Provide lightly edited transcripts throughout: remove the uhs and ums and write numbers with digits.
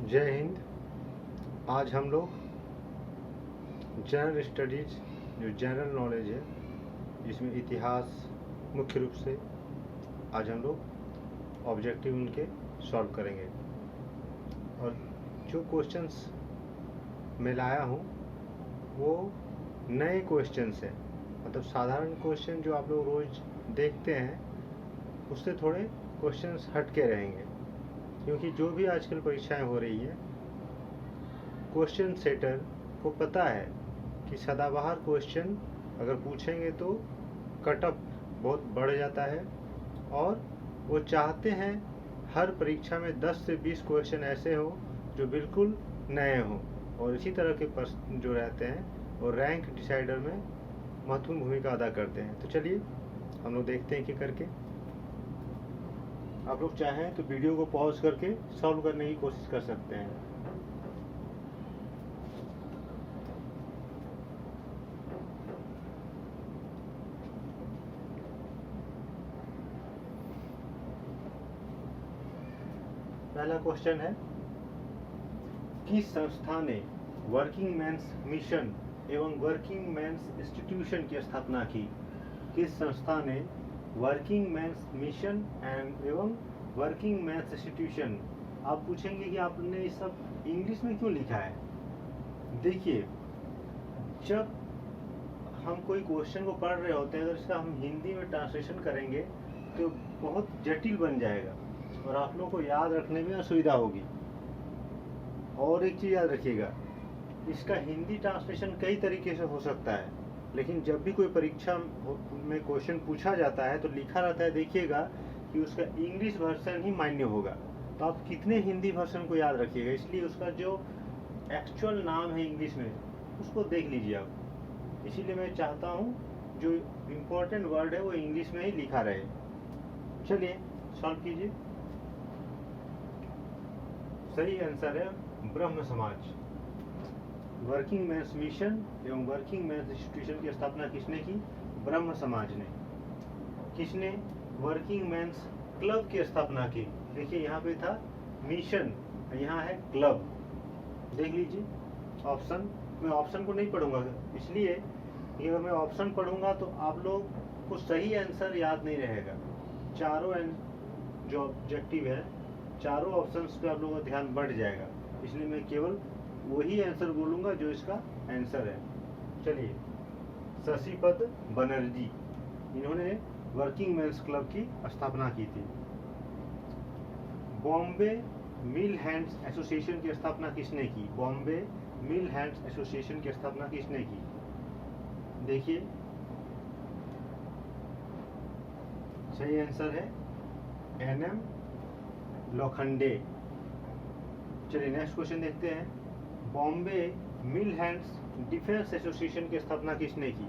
जय हिंद। आज हम लोग जनरल स्टडीज़ जो जनरल नॉलेज है जिसमें इतिहास मुख्य रूप से आज हम लोग ऑब्जेक्टिव उनके सॉल्व करेंगे। और जो क्वेश्चंस मैं लाया हूँ वो नए क्वेश्चंस हैं, मतलब साधारण क्वेश्चन जो आप लोग रोज़ देखते हैं उससे थोड़े क्वेश्चंस हट के रहेंगे, क्योंकि जो भी आजकल परीक्षाएं हो रही है क्वेश्चन सेटर को पता है कि सदाबहार क्वेश्चन अगर पूछेंगे तो कट ऑफ बहुत बढ़ जाता है, और वो चाहते हैं हर परीक्षा में 10 से 20 क्वेश्चन ऐसे हो जो बिल्कुल नए हों, और इसी तरह के प्रश्न जो रहते हैं और रैंक डिसाइडर में महत्वपूर्ण भूमिका अदा करते हैं। तो चलिए हम लोग देखते हैं कि करके। आप लोग चाहें तो वीडियो को पॉज करके सॉल्व करने की कोशिश कर सकते हैं। पहला क्वेश्चन है, किस संस्था ने वर्किंग मेंस मिशन एवं वर्किंग मेंस इंस्टीट्यूशन की स्थापना की? किस संस्था ने वर्किंग मेंस मिशन एवं वर्किंग मेंस इंस्टीट्यूशन। आप पूछेंगे कि आपने ये सब इंग्लिश में क्यों लिखा है? देखिए, जब हम कोई क्वेश्चन को पढ़ रहे होते हैं अगर इसका हम हिंदी में ट्रांसलेशन करेंगे तो बहुत जटिल बन जाएगा और आप लोगों को याद रखने में असुविधा होगी। और एक चीज़ याद रखिएगा, इसका हिंदी ट्रांसलेशन कई तरीके से हो सकता है, लेकिन जब भी कोई परीक्षा में क्वेश्चन पूछा जाता है तो लिखा रहता है, देखिएगा कि उसका इंग्लिश वर्जन ही मान्य होगा। तो आप कितने हिंदी वर्जन को याद रखिएगा, इसलिए उसका जो एक्चुअल नाम है इंग्लिश में उसको देख लीजिए आप। इसीलिए मैं चाहता हूँ जो इम्पोर्टेंट वर्ड है वो इंग्लिश में ही लिखा रहे। चलिए सॉल्व कीजिए। सही आंसर है ब्रह्म समाज। वर्किंग मेंस मिशन एवं वर्किंग मेंस इंस्टीट्यूशन की स्थापना किसने की? ब्रह्म समाज ने। किसने वर्किंग मेंस क्लब की स्थापना की? देखिए यहाँ पे था मिशन, यहाँ है क्लब। देख लीजिए ऑप्शन। मैं ऑप्शन को नहीं पढ़ूंगा इसलिए कि अगर मैं ऑप्शन पढ़ूंगा तो आप लोग को सही आंसर याद नहीं रहेगा। चारों जो ऑब्जेक्टिव है चारों ऑप्शंस पे आप लोगों का ध्यान बढ़ जाएगा, इसलिए मैं केवल वही आंसर बोलूंगा जो इसका आंसर है। चलिए, शशिपद बनर्जी, इन्होंने वर्किंग मेंस क्लब की स्थापना की थी। बॉम्बे मिल हैंड्स एसोसिएशन की स्थापना किसने की? बॉम्बे मिल हैंड्स एसोसिएशन की स्थापना किसने की? देखिए सही आंसर है एनएम लोखंडे। चलिए नेक्स्ट क्वेश्चन देखते हैं, बॉम्बे मिल हैंड्स डिफेंस एसोसिएशन की स्थापना किसने की?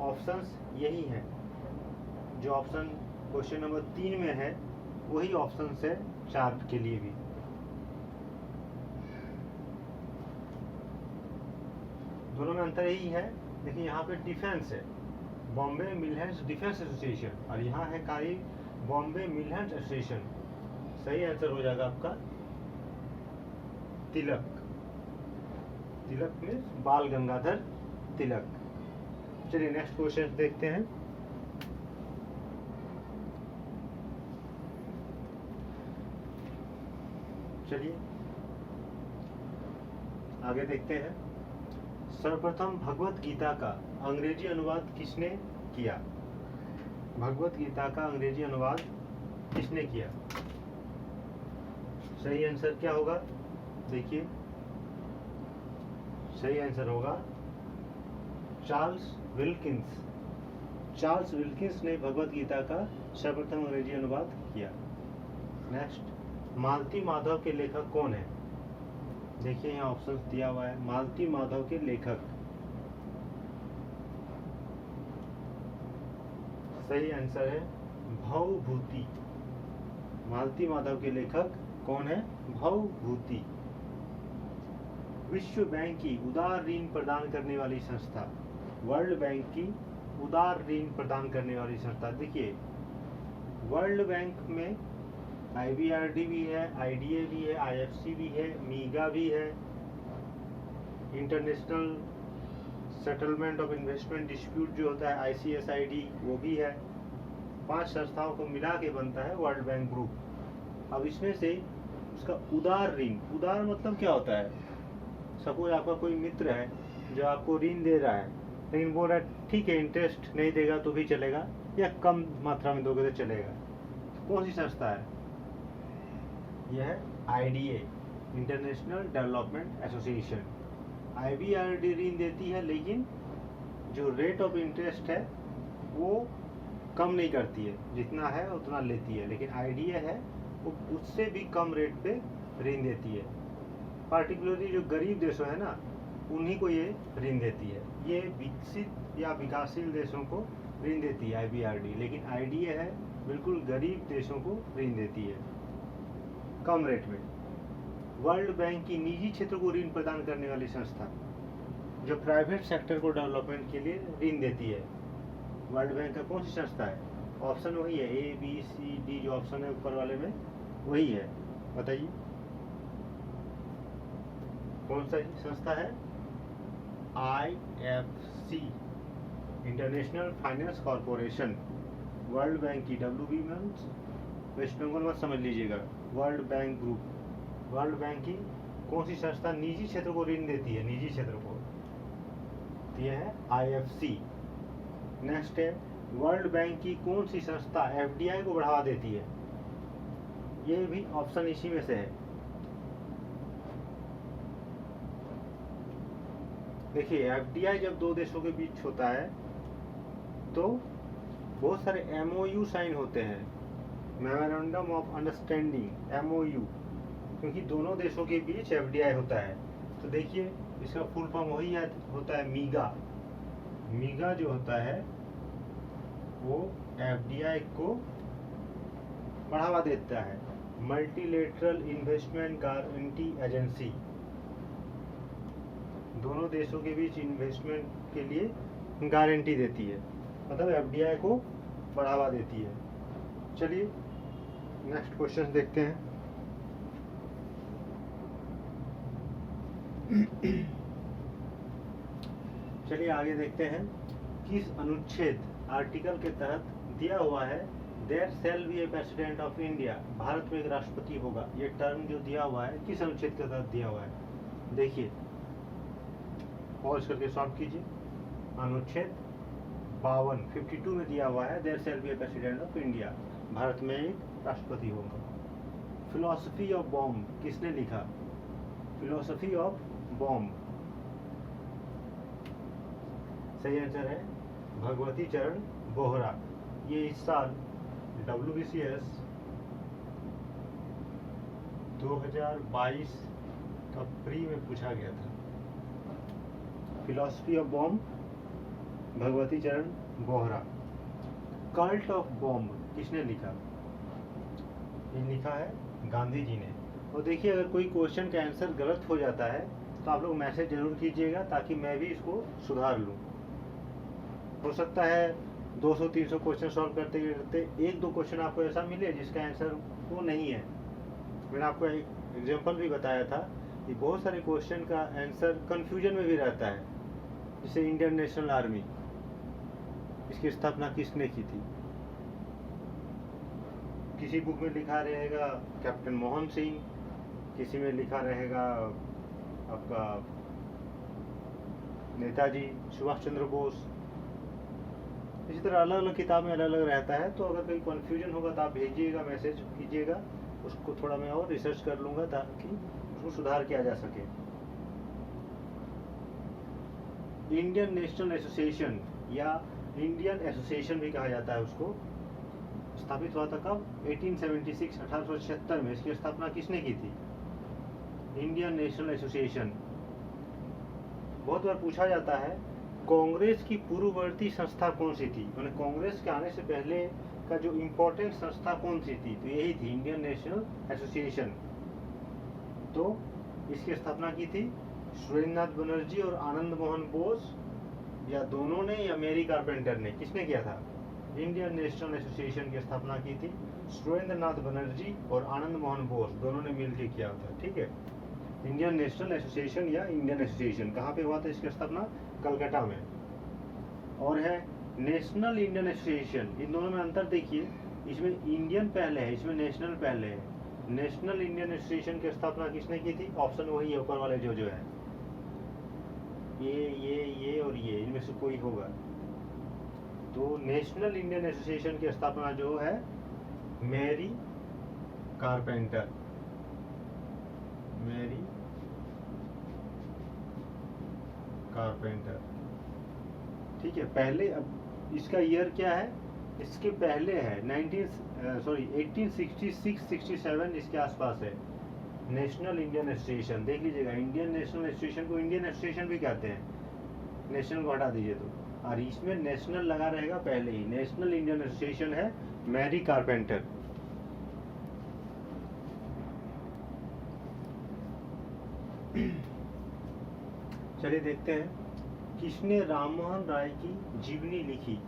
ऑप्शंस यही हैं, जो ऑप्शन क्वेश्चन नंबर 3 में है वही ऑप्शन है 4 के लिए भी। दोनों में अंतर यही है, देखिए यहाँ पे डिफेंस है बॉम्बे मिल हैंड्स डिफेंस एसोसिएशन, और यहाँ है खाली बॉम्बे मिल हैंड्स एसोसिएशन। सही आंसर हो जाएगा आपका तिलक। तिलक में बाल गंगाधर तिलक। चलिए नेक्स्ट क्वेश्चन देखते हैं। चलिए आगे देखते हैं, सर्वप्रथम भगवत गीता का अंग्रेजी अनुवाद किसने किया? भगवत गीता का अंग्रेजी अनुवाद किसने किया? सही आंसर क्या होगा? देखिए सही आंसर होगा चार्ल्स विल्किंस। चार्ल्स विल्किंस ने भगवत गीता का सर्वप्रथम अंग्रेजी अनुवाद किया। नेक्स्ट, मालती माधव के लेखक कौन है? देखिए यहाँ ऑप्शन दिया हुआ है, मालती माधव के लेखक। सही आंसर है भवभूति। मालती माधव के लेखक कौन है? भवभूति। विश्व बैंक की उदार ऋण प्रदान करने वाली संस्था, वर्ल्ड बैंक की उदार ऋण प्रदान करने वाली संस्था। देखिए वर्ल्ड बैंक में IBRD भी है, IDA भी है, IFC भी है, मीगा भी है, international settlement of investment dispute जो होता है ICSID वो भी है। 5 संस्थाओं को मिला के बनता है वर्ल्ड बैंक ग्रुप। अब इसमें से उसका उदार ऋण, उदार मतलब क्या होता है? सपोज आपका कोई मित्र है जो आपको ऋण दे रहा है, लेकिन बोल रहा है ठीक है इंटरेस्ट नहीं देगा तो भी चलेगा या कम मात्रा में दोगे तो चलेगा। कौन सी संस्था है? यह है IDA, international development association. IBRD ऋण देती है लेकिन जो रेट ऑफ इंटरेस्ट है वो कम नहीं करती है, जितना है उतना लेती है, लेकिन IDA है वो उससे भी कम रेट पे ऋण देती है। पार्टिकुलरली जो गरीब देशों है ना उन्हीं को ये ऋण देती है। ये विकसित या विकासशील देशों को ऋण देती है IBRD, लेकिन IDA है बिल्कुल गरीब देशों को ऋण देती है कम रेट में। वर्ल्ड बैंक की निजी क्षेत्र को ऋण प्रदान करने वाली संस्था जो प्राइवेट सेक्टर को डेवलपमेंट के लिए ऋण देती है। वर्ल्ड बैंक का कौन सी संस्था है? ऑप्शन वही है, ABCD जो ऑप्शन है ऊपर वाले में वही है। बताइए कौन सा संस्था है? IFC, international finance corporation. World bank की WB मीन्स वेस्ट बंगाल मत समझ लीजिएगा, world bank group. World bank की कौन सी संस्था निजी क्षेत्र को ऋण देती है? निजी क्षेत्र को, यह है IFC। नेक्स्ट है वर्ल्ड बैंक की कौन सी संस्था FDI को बढ़ावा देती है? ये भी ऑप्शन इसी में से है। देखिए FDI जब दो देशों के बीच होता है तो बहुत सारे MOU साइन होते हैं, मेमोरेंडम ऑफ अंडरस्टैंडिंग, MOU, क्योंकि दोनों देशों के बीच FDI होता है। तो देखिए इसका फुल फॉर्म वही होता है मीगा। मीगा जो होता है वो FDI को बढ़ावा देता है, मल्टीलेटरल इन्वेस्टमेंट गारंटी एजेंसी। दोनों देशों के बीच इन्वेस्टमेंट के लिए गारंटी देती है, मतलब FDI को बढ़ावा देती है। चलिए नेक्स्ट क्वेश्चन देखते हैं। चलिए आगे देखते हैं। किस अनुच्छेद आर्टिकल के तहत दिया हुआ है there shall be a president of India, Bharat में एक राष्ट्रपति होगा? ये टर्म जो दिया हुआ है किस अनुच्छेद के तहत दिया हुआ है? देखिए पॉज करके सॉल्व कीजिए। अनुच्छेद 52 में दिया हुआ है there shall be a president of India, Bharat में एक राष्ट्रपति होगा। फिलॉसफी ऑफ बॉम्ब किसने लिखा? फिलॉसफी ऑफ बॉम्ब, सही आंसर है भगवती चरण बोहरा। ये इस साल WBCS 2022 का प्री में पूछा गया था। फिलॉसफी ऑफ बॉम्ब भगवती चरण बोहरा। कल्ट ऑफ बॉम्ब किसने लिखा? ये लिखा है गांधी जी ने। और देखिए अगर कोई क्वेश्चन का आंसर गलत हो जाता है तो आप लोग मैसेज जरूर कीजिएगा ताकि मैं भी इसको सुधार लूँ। हो सकता है 200-300 क्वेश्चन सॉल्व करते करते 1-2 क्वेश्चन आपको ऐसा मिले जिसका आंसर वो नहीं है। मैंने आपको एक एग्जांपल भी बताया था कि बहुत सारे क्वेश्चन का आंसर कंफ्यूजन में भी रहता है। जैसे इंडियन नेशनल आर्मी, इसकी स्थापना किसने की थी? किसी बुक में लिखा रहेगा कैप्टन मोहन सिंह, किसी में लिखा रहेगा आपका नेताजी सुभाष चंद्र बोस। इसी तरह अलग अलग किताब में अलग अलग रहता है। तो अगर कोई कन्फ्यूजन होगा तो आप भेजिएगा, मैसेज कीजिएगा, उसको थोड़ा मैं और रिसर्च कर लूँगा ताकि उसको सुधार किया जा सके। इंडियन नेशनल एसोसिएशन या इंडियन एसोसिएशन भी कहा जाता है उसको, स्थापित हुआ था कब? 1876 में। इसकी स्थापना किसने की थी? Indian national association. बहुत बार पूछा जाता है कांग्रेस की पूर्ववर्ती संस्था कौन सी थी, मैंने कांग्रेस के आने से पहले का जो इम्पोर्टेंट संस्था कौन सी थी? तो यही थी इंडियन नेशनल एसोसिएशन। तो इसकी स्थापना की थी सुरेंद्रनाथ बनर्जी और आनंद मोहन बोस, या दोनों ने या मेरी कारपेंटर ने? किसने किया था? इंडियन नेशनल एसोसिएशन की स्थापना की थी? सुरेंद्र नाथ बनर्जी और आनंद मोहन बोस दोनों ने मिलकर किया था, ठीक है। इंडियन नेशनल एसोसिएशन या इंडियन एसोसिएशन कहाँ पे हुआ था इसकी स्थापना? कलकत्ता में। और है नेशनल इंडियन एसोसिएशन, इन दोनों में अंतर देखिए, इसमें इंडियन पहले है, इसमें नेशनल पहले है। नेशनल इंडियन एसोसिएशन की स्थापना किसने की थी? ऑप्शन वही है ऊपर वाले जो है, ये और ये, इनमें से कोई होगा। तो नेशनल इंडियन एसोसिएशन की स्थापना जो है मैरी कारपेंटर, मैरी कारपेंटर, ठीक है। पहले, अब इसका ईयर क्या है? इसके पहले है 1866-67 इसके आसपास है नेशनल इंडियन एसोसिएशन। देख लीजिएगा, इंडियन नेशनल एसोसिएशन को इंडियन एसोसिएशन भी कहते हैं, नेशनल को हटा दीजिए तो, और इसमें नेशनल लगा रहेगा पहले ही। नेशनल इंडियन एसोसिएशन है मैरी कारपेंटर। चलिए देखते हैं, किसने राममोहन राय की जीवनी लिखी?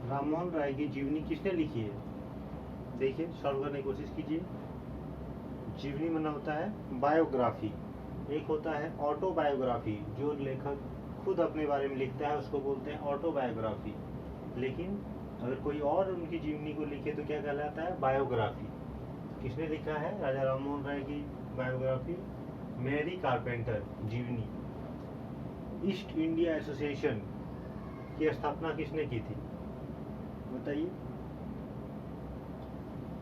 राममोहन राय की जीवनी किसने लिखी है? देखिए, सॉल्व करने की कोशिश कीजिए। जीवनी माना होता है बायोग्राफी, एक होता है ऑटोबायोग्राफी, जो लेखक खुद अपने बारे में लिखता है उसको बोलते हैं ऑटोबायोग्राफी। लेकिन अगर कोई और उनकी जीवनी को लिखे तो क्या कहलाता है? बायोग्राफी। किसने लिखा है राजा राममोहन राय की बायोग्राफी? मैरी कारपेंटर जीवनी। ईस्ट इंडिया एसोसिएशन की स्थापना किसने की थी? बताइए।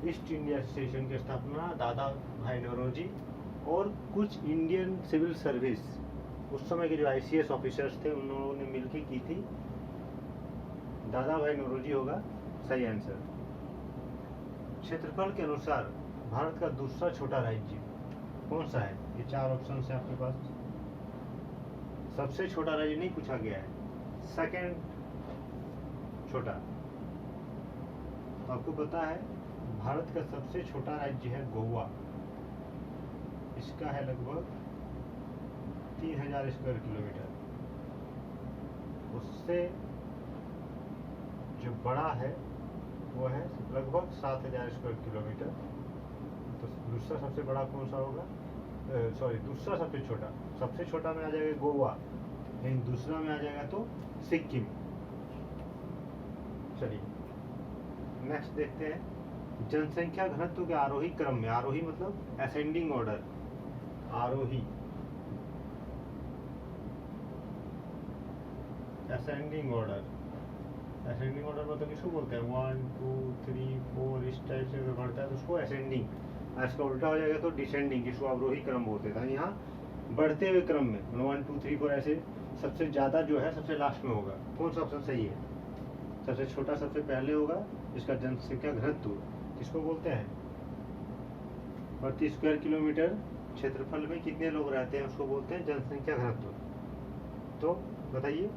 ईस्ट इंडिया एसोसिएशन की स्थापना दादा भाई नौरोजी और कुछ इंडियन सिविल सर्विस, उस समय के जो ICS ऑफिसर्स थे उन लोगों ने मिलकर की थी। दादा भाई नौरोजी होगा सही आंसर। क्षेत्रफल के अनुसार भारत का दूसरा छोटा राज्य कौन सा है? ये 4 ऑप्शन है आपके पास। सबसे छोटा राज्य नहीं पूछा गया है, सेकंड छोटा। आपको पता है भारत का सबसे छोटा राज्य है गोवा, इसका है लगभग 3000 स्क्वायर किलोमीटर। उससे जो बड़ा है वो है लगभग 7000 स्क्वायर किलोमीटर। तो दूसरा सबसे बड़ा कौन सा होगा? दूसरा सबसे छोटा, सबसे छोटा में आ जाएगा गोवा, लेकिन दूसरा में आ जाएगा तो सिक्किम। चलिए नेक्स्ट देखते हैं, जनसंख्या घनत्व के आरोही क्रम में, आरोही मतलब असेंडिंग ऑर्डर, आरोही असेंडिंग ऑर्डर, असेंडिंग ऑर्डर मतलब किसको बोलते हैं? 1 2 3 4 इस टाइप से अगर बढ़ता है तो उसको असेंडिंग, इसका उल्टा हो जाएगा तो डिसेंडिंग, जिसको अवरोही क्रम बोलते हैं। यहाँ बढ़ते हुए क्रम में 1 2 3 4 ऐसे, सबसे ज़्यादा जो है सबसे लास्ट में होगा। कौन सा ऑप्शन सही है? सबसे छोटा सबसे पहले होगा, जिसका जनसंख्या घनत्व किसको बोलते हैं? प्रति स्क्वायर किलोमीटर क्षेत्रफल में कितने लोग रहते हैं उसको बोलते हैं जनसंख्या घनत्व। तो बताइए,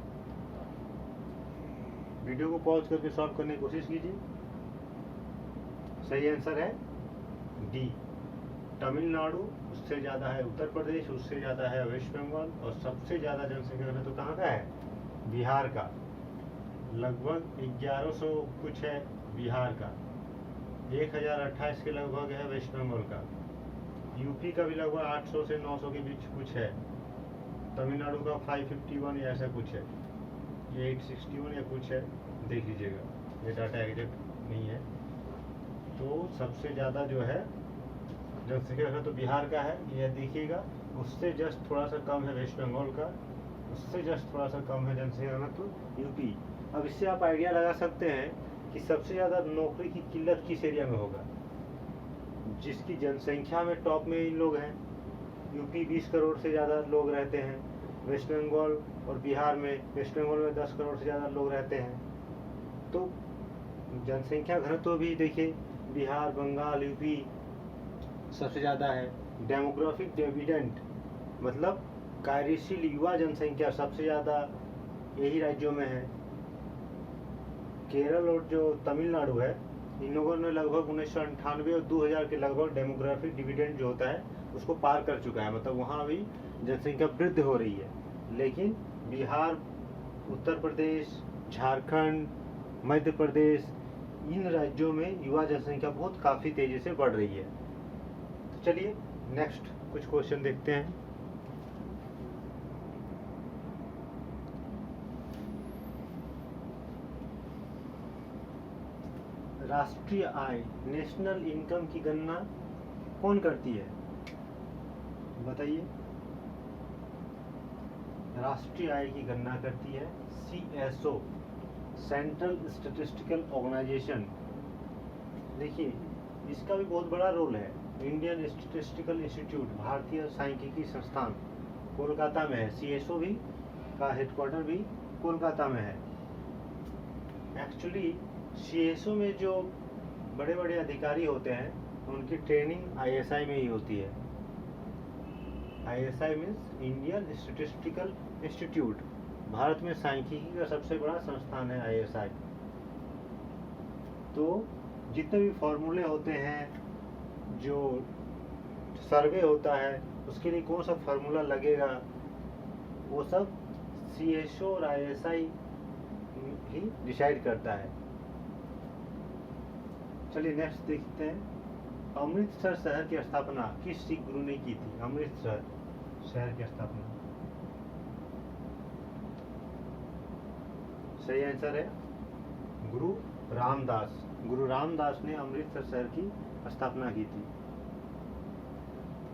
वीडियो को पॉज करके सॉल्व करने की कोशिश कीजिए। सही आंसर है डी, तमिलनाडु, उससे ज़्यादा है उत्तर प्रदेश, उससे ज़्यादा है वेस्ट बंगाल, और सबसे ज़्यादा जनसंख्या घनत्व तो कहाँ का है? बिहार का, लगभग 1100 कुछ है बिहार का, 1028 के लगभग है वेस्ट बंगाल का, यूपी का भी लगभग 800 से 900 के बीच कुछ है, तमिलनाडु का 551 या ऐसा कुछ है, ये 861 या कुछ है, देख लीजिएगा, ये डाटा एग्जैक्ट नहीं है। तो सबसे ज़्यादा जो है जनसंख्या का तो बिहार का है, ये देखिएगा, उससे जस्ट थोड़ा सा कम है वेस्ट बंगाल का, उससे जस्ट थोड़ा सा कम है जनसंख्या का तो यूपी। अब इससे आप आइडिया लगा सकते हैं कि सबसे ज़्यादा नौकरी की किल्लत किस एरिया में होगा, जिसकी जनसंख्या में टॉप में इन लोग हैं। यूपी 20 करोड़ से ज़्यादा लोग रहते हैं, वेस्ट बंगाल और बिहार में, वेस्ट बंगाल में 10 करोड़ से ज़्यादा लोग रहते हैं। तो जनसंख्या घनत्व भी देखिए, बिहार, बंगाल, यूपी सबसे ज़्यादा है। डेमोग्राफिक डिविडेंड मतलब कार्यशील युवा जनसंख्या सबसे ज़्यादा यही राज्यों में है। केरल और जो तमिलनाडु है, इन लोगों ने लगभग 1998 और 2000 के लगभग डेमोग्राफिक डिविडेंड जो होता है उसको पार कर चुका है, मतलब वहाँ भी जनसंख्या वृद्धि हो रही है। लेकिन बिहार, उत्तर प्रदेश, झारखंड, मध्य प्रदेश, इन राज्यों में युवा जनसंख्या बहुत काफ़ी तेज़ी से बढ़ रही है। तो चलिए नेक्स्ट कुछ क्वेश्चन देखते हैं। राष्ट्रीय आय, नेशनल इनकम की गणना कौन करती है, बताइए। राष्ट्रीय आय की गणना करती है CSO, सेंट्रल स्टैटिस्टिकल ऑर्गेनाइजेशन। देखिए इसका भी बहुत बड़ा रोल है। इंडियन स्टैटिस्टिकल इंस्टीट्यूट, भारतीय सांख्यिकी संस्थान, कोलकाता में है। CSO भी का हेडक्वार्टर भी कोलकाता में है। एक्चुअली CSO में जो बड़े बड़े अधिकारी होते हैं उनकी ट्रेनिंग ISI में ही होती है। ISI means Indian statistical institute, Bharat में सांख्यिकी का सबसे बड़ा संस्थान है ISI। तो जितने भी फॉर्मूले होते हैं, जो सर्वे होता है उसके लिए कौन सा फार्मूला लगेगा, वो सब CSO और ISI ही डिसाइड करता है। चलिए नेक्स्ट देखते हैं। अमृतसर शहर की स्थापना किस सिख गुरु ने की थी? अमृतसर शहर की स्थापना, सही आंसर है गुरु रामदास। गुरु रामदास ने अमृतसर शहर की स्थापना की थी।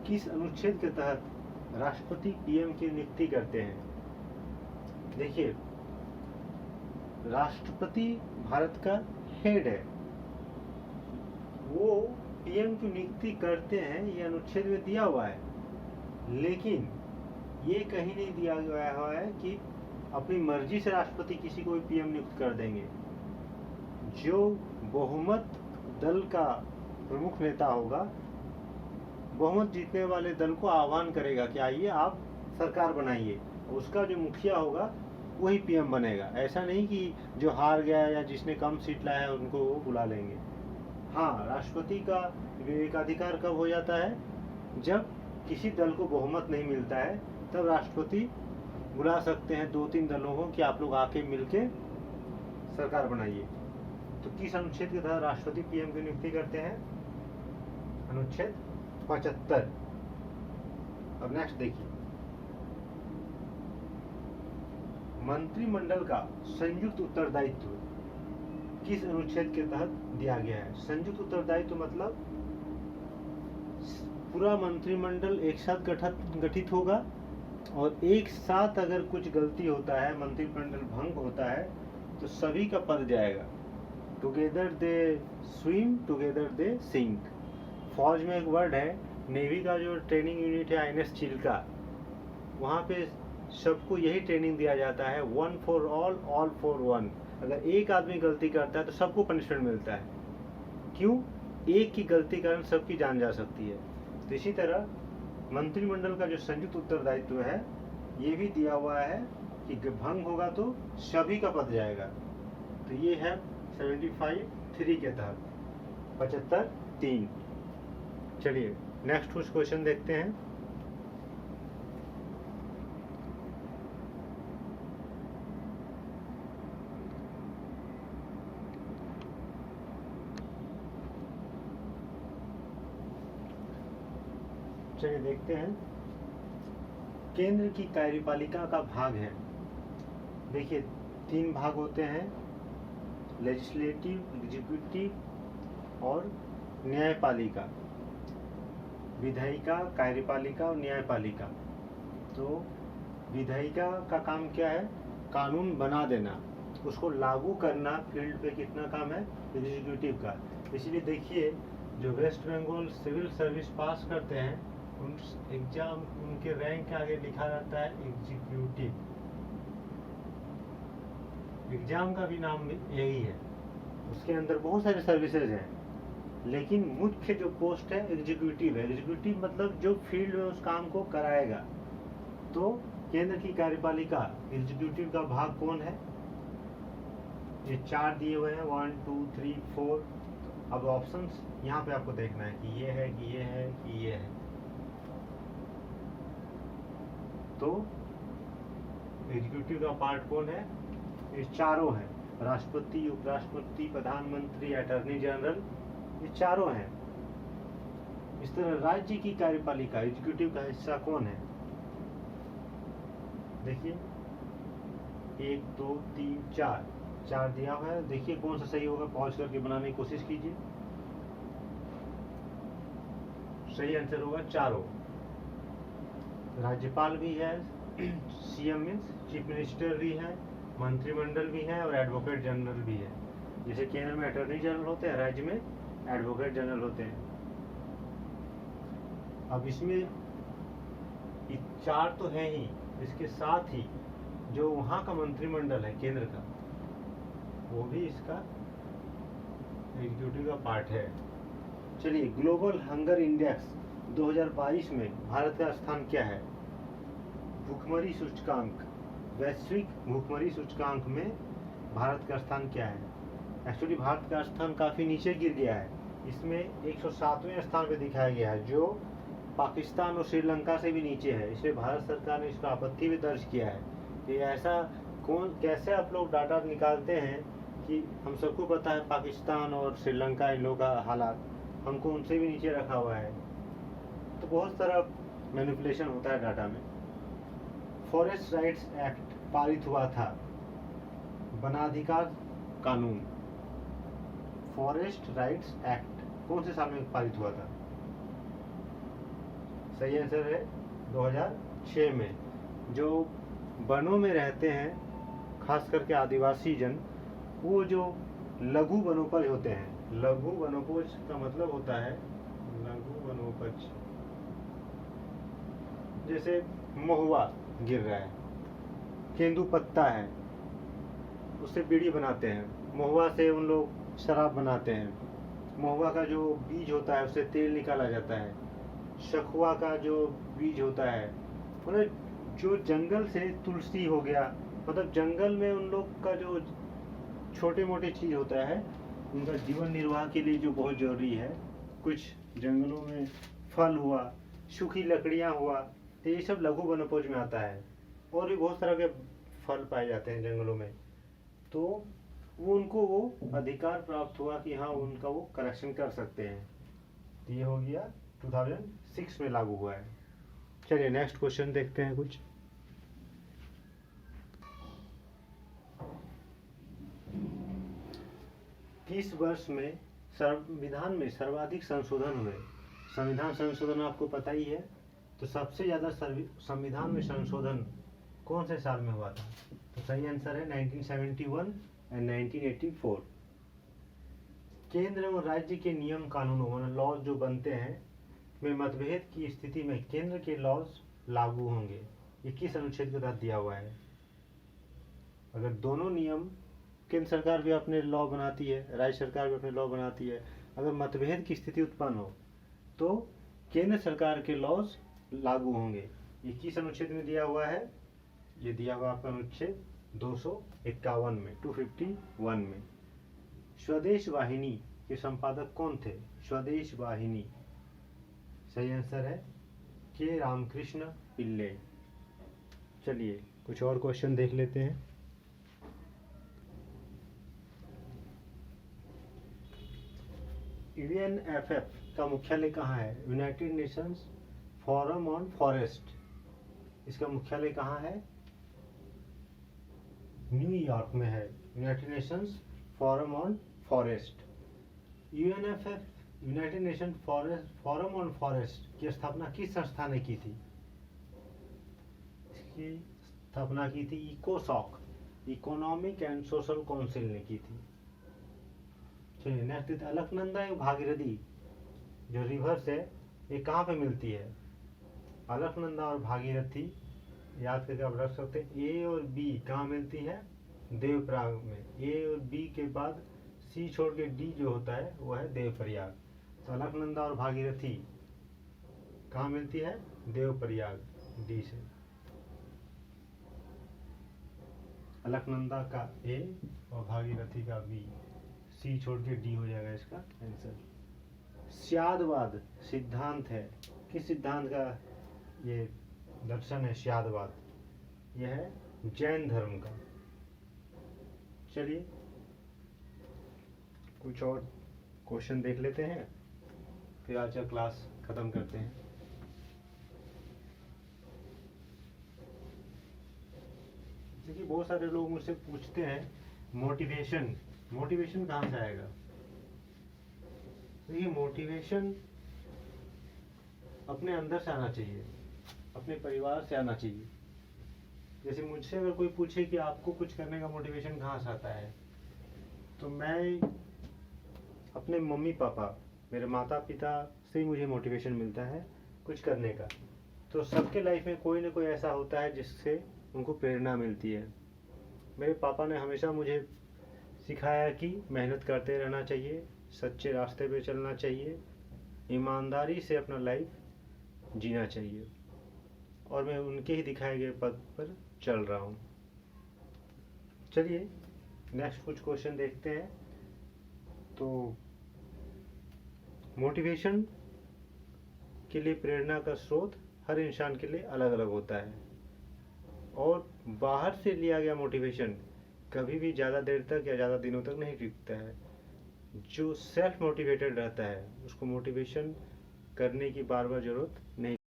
किस अनुच्छेद के तहत राष्ट्रपति PM की नियुक्ति करते हैं? देखिए राष्ट्रपति भारत का हेड है, वो PM की नियुक्ति करते हैं, ये अनुच्छेद में दिया हुआ है। लेकिन ये कहीं नहीं दिया गया हुआ है कि अपनी मर्जी से राष्ट्रपति किसी को भी PM नियुक्त कर देंगे। जो बहुमत दल का प्रमुख नेता होगा, बहुमत जीतने वाले दल को आह्वान करेगा कि आइए आप सरकार बनाइए, उसका जो मुखिया होगा वही PM बनेगा। ऐसा नहीं कि जो हार गया या जिसने कम सीट लाया है उनको वो बुला लेंगे। हाँ, राष्ट्रपति का विवेकाधिकार कब हो जाता है? जब किसी दल को बहुमत नहीं मिलता है, तब राष्ट्रपति बुला सकते हैं 2-3 दलों को कि आप लोग आके मिलके सरकार बनाइए। तो किस अनुच्छेद के तहत राष्ट्रपति PM की नियुक्ति करते हैं? अनुच्छेद 75। अब नेक्स्ट देखिए, मंत्रिमंडल का संयुक्त उत्तरदायित्व किस अनुच्छेद के तहत दिया गया है? संयुक्त उत्तरदायित्व मतलब पूरा मंत्रिमंडल एक साथ गठित होगा और एक साथ अगर कुछ गलती होता है, मंत्रिमंडल भंग होता है, तो सभी का पद जाएगा। Together they swim, together they sink. फौज में एक वर्ड है, नेवी का जो ट्रेनिंग यूनिट है INS चिल्का, वहाँ पे सबको यही ट्रेनिंग दिया जाता है, 1 for all for one। अगर एक आदमी गलती करता है तो सबको पनिशमेंट मिलता है। क्यों? एक की गलती कारण सबकी जान जा सकती है। तो इसी तरह मंत्रिमंडल का जो संयुक्त उत्तरदायित्व है, ये भी दिया हुआ है कि भंग होगा तो सभी का पद जाएगा। तो ये है 75(3) के तहत 75(3). चलिए नेक्स्ट कुछ क्वेश्चन देखते हैं। चलिए देखते हैं। केंद्र की कार्यपालिका का भाग है। देखिए 3 भाग होते हैं, लेजिस्लेटिव, एग्जीक्यूटिव और न्यायपालिका। विधायिका, कार्यपालिका और न्यायपालिका। तो विधायिका का काम क्या है? कानून बना देना, उसको लागू करना फील्ड पे कितना काम है एग्जीक्यूटिव का। इसीलिए देखिए जो वेस्ट बंगाल सिविल सर्विस पास करते हैं उन एग्जाम उनके रैंक के आगे लिखा रहता है एग्जीक्यूटिव। एग्जाम का भी नाम यही है। उसके अंदर बहुत सारे सर्विसेज हैं, लेकिन मुख्य जो पोस्ट है एग्जीक्यूटिव है। एग्जीक्यूटिव मतलब जो फील्ड में उस काम को कराएगा। तो केंद्र की कार्यपालिका एग्जीक्यूटिव का भाग कौन है? ये 4 दिए हुए हैं, 1 2 3 4। अब ऑप्शंस यहाँ पे आपको देखना है कि ये है, कि ये है, कि ये है। तो एग्जीक्यूटिव का पार्ट कौन है? ये चारों हैं। राष्ट्रपति, उपराष्ट्रपति, प्रधानमंत्री, अटॉर्नी जनरल, ये चारों हैं। इस तरह राज्य की कार्यपालिका, एग्जीक्यूटिव का हिस्सा कौन है? देखिए 1 2 3 4 4 दिया हुआ है। देखिए कौन सा सही होगा, पॉज करके बनाने की कोशिश कीजिए। सही आंसर होगा चारों। राज्यपाल भी है, सीएम मीन्स चीफ मिनिस्टर भी है, मंत्रिमंडल भी है और एडवोकेट जनरल भी है। जैसे केंद्र में अटॉर्नी जनरल होते हैं, राज्य में एडवोकेट जनरल होते हैं। अब इसमें ये चार तो है ही, इसके साथ ही जो वहाँ का मंत्रिमंडल है केंद्र का, वो भी इसका एग्जीक्यूटिव का पार्ट है। चलिए, ग्लोबल हंगर इंडेक्स 2022 में भारत का स्थान क्या है? भूखमरी सूचकांक, वैश्विक भूखमरी सूचकांक में भारत का स्थान क्या है? एक्चुअली भारत का स्थान काफ़ी नीचे गिर गया है। इसमें 107वें स्थान पे दिखाया गया है, जो पाकिस्तान और श्रीलंका से भी नीचे है। इसलिए भारत सरकार ने इसका आपत्ति भी दर्ज किया है कि ऐसा कैसे आप लोग डाटा निकालते हैं कि हम सबको पता है पाकिस्तान और श्रीलंका इन लोगों का हालात, हमको उनसे भी नीचे रखा हुआ है। तो बहुत सारा मैनिपुलेशन होता है डाटा में। फॉरेस्ट राइट्स एक्ट पारित हुआ था, वनाधिकार कानून, फॉरेस्ट राइट्स एक्ट कौन से साल में पारित हुआ था? सही आंसर है 2006 में। जो वनों में रहते हैं, खास करके आदिवासी जन, वो जो लघु वनोपज होते हैं, लघु वनोपज का मतलब होता है, लघु वनोपज जैसे महुआ गिर रहा है, केंदू पत्ता है, उससे बीड़ी बनाते हैं, महुआ से उन लोग शराब बनाते हैं, महुआ का जो बीज होता है उससे तेल निकाला जाता है, शखुआ का जो बीज होता है, मतलब जो जंगल से तुलसी हो गया, मतलब जंगल में उन लोग का जो छोटे मोटे चीज होता है, उनका जीवन निर्वाह के लिए जो बहुत जरूरी है। कुछ जंगलों में फल हुआ, सूखी लकड़ियां हुआ, तो ये सब लघु वनोपज में आता है। और भी बहुत तरह के फल पाए जाते हैं जंगलों में, तो वो उनको वो अधिकार प्राप्त हुआ कि हाँ उनका वो करेक्शन कर सकते हैं। तो ये हो गया 2006 में लागू हुआ है। चलिए नेक्स्ट क्वेश्चन देखते हैं कुछ। किस वर्ष में संविधान में सर्वाधिक संशोधन हुए? संविधान संशोधन आपको पता ही है, तो सबसे ज्यादा संविधान में संशोधन कौन से साल में हुआ था? तो सही आंसर है 1971 एंड 1984। केंद्र और राज्य के नियम कानूनों में लॉज जो बनते हैं में मतभेद की स्थिति में केंद्र के लॉज लागू होंगे। ये किस अनुच्छेद के तहत दिया हुआ है? अगर दोनों नियम, केंद्र सरकार भी अपने लॉ बनाती है, राज्य सरकार भी अपने लॉ बनाती है, अगर मतभेद की स्थिति उत्पन्न हो तो केंद्र सरकार के लॉज लागू होंगे। ये किस अनुच्छेद में दिया हुआ है? ये दिया हुआ आपका अनुच्छेद 251 में, 251 में। स्वदेश वाहिनी के संपादक कौन थे? स्वदेश वाहिनी, सही आंसर है के रामकृष्ण पिल्ले। चलिए कुछ और क्वेश्चन देख लेते हैं। यूएनएफएफ का मुख्यालय कहाँ है? United Nations Forum on Forest. इसका मुख्यालय कहाँ है? न्यूयॉर्क में है, United Nations Forum on Forest. UNFF, United Nation Forum on Forest की स्थापना किस संस्था ने की थी? इसकी स्थापना की थी इकोसॉक, इकोनॉमिक एंड सोशल काउंसिल ने की थी। चलिए नेक्स्ट, अलकनंदा एवं भागीरथी जो रिवर्स है, ये कहाँ पे मिलती है? अलकनंदा और भागीरथी याद करके आप रख सकते हैं। ए और बी कहाँ मिलती है? देवप्रयाग में। ए और बी के बाद सी छोड़ के डी जो होता है वो है देवप्रयाग। तो अलकनंदा और भागीरथी कहाँ मिलती है? देवप्रयाग, डी से। अलकनंदा का ए और भागीरथी का बी, सी छोड़ के डी हो जाएगा इसका आंसर। स्यादवाद सिद्धांत है, किस सिद्धांत का ये दर्शन है? स्यादवाद, यह है जैन धर्म का। चलिए कुछ और क्वेश्चन देख लेते हैं, फिर आज का क्लास ख़त्म करते हैं। देखिए, बहुत सारे लोग मुझसे पूछते हैं मोटिवेशन कहाँ से आएगा। देखिए, मोटिवेशन अपने अंदर से आना चाहिए, अपने परिवार से आना चाहिए। जैसे मुझसे अगर कोई पूछे कि आपको कुछ करने का मोटिवेशन कहाँ से आता है, तो मैं अपने मम्मी पापा, मेरे माता पिता से ही मुझे मोटिवेशन मिलता है कुछ करने का। तो सबके लाइफ में कोई ना कोई ऐसा होता है जिससे उनको प्रेरणा मिलती है। मेरे पापा ने हमेशा मुझे सिखाया कि मेहनत करते रहना चाहिए, सच्चे रास्ते पे चलना चाहिए, ईमानदारी से अपना लाइफ जीना चाहिए, और मैं उनके ही दिखाए गए पथ पर चल रहा हूँ। चलिए नेक्स्ट कुछ क्वेश्चन देखते हैं। तो मोटिवेशन के लिए प्रेरणा का स्रोत हर इंसान के लिए अलग अलग होता है, और बाहर से लिया गया मोटिवेशन कभी भी ज़्यादा देर तक या ज़्यादा दिनों तक नहीं टिकता है। जो सेल्फ मोटिवेटेड रहता है उसको मोटिवेशन करने की बार बार ज़रूरत नहीं